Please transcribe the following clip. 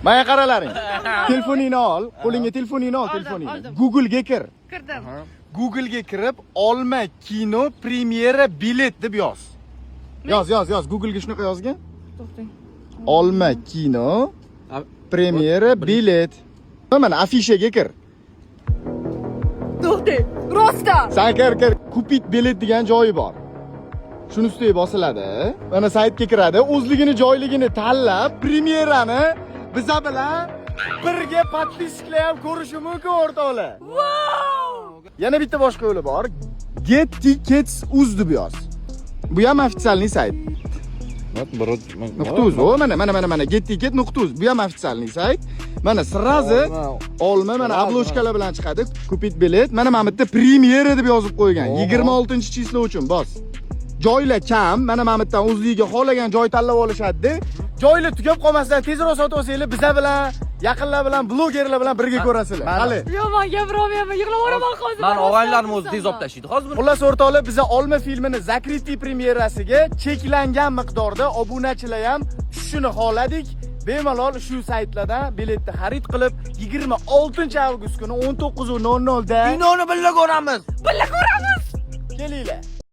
Mana qaralaring. Telefoningni ol, qo'lingga telefoningni ol, telefoningni. Google ga kir. Kirdim. Google ga kirib, Olma kino premyera bilet deb yoz. Yoz. Google ga shunaqa yozgin. To'xtang. Olma kino premyera bilet. Mana afishaga kir. To'xtang. Rostda. Sen kir. Kupit bilet degan joyi bor. Shuni ustiga bosiladi. Mana saytga kiradi, o'zligini joyligini tanlab, premyerani biza bilan birga podpisklar ham ko'rishi mumkin o'rtoqlar. Wow! Yana bitta boshqa yo'li bor. Get Tickets uz deb yoz. Bu ham ofitsialniy sayt. .uz. Mana Get Ticket .uz. Bu ham ofitsialniy sayt. Mana srazi olma mana oblochkalar bilan chiqadi. Kupit bilet. Mana bu yerda premyera deb yozib qo'ygan. 26-chislo uchun bos. Joylar kam. Mana bu yerdan o'zligiga xohlagan joy tanlab olishadi. Joylar tugab qolmasdan tezroq sotib olsanglar, biza bilan, yaqinlar bilan, blogerlar bilan birga ko'rasizlar. Qani? Yo'q, gapiraolmayman. Yig'laveraman hozir. Men og'aylarim o'zi tez olib tashlaydi. Hozir Xullas o'rtoqlar, biza Olma filmini Zakriti premyerasiga cheklangan miqdorda obunachilar ham tushishini xohladik. Bemalol shu saytlardan biletni xarid qilib, 26-avgust kuni 19:00 da kinoni birga ko'ramiz. Birga ko'ramiz. kelinglar.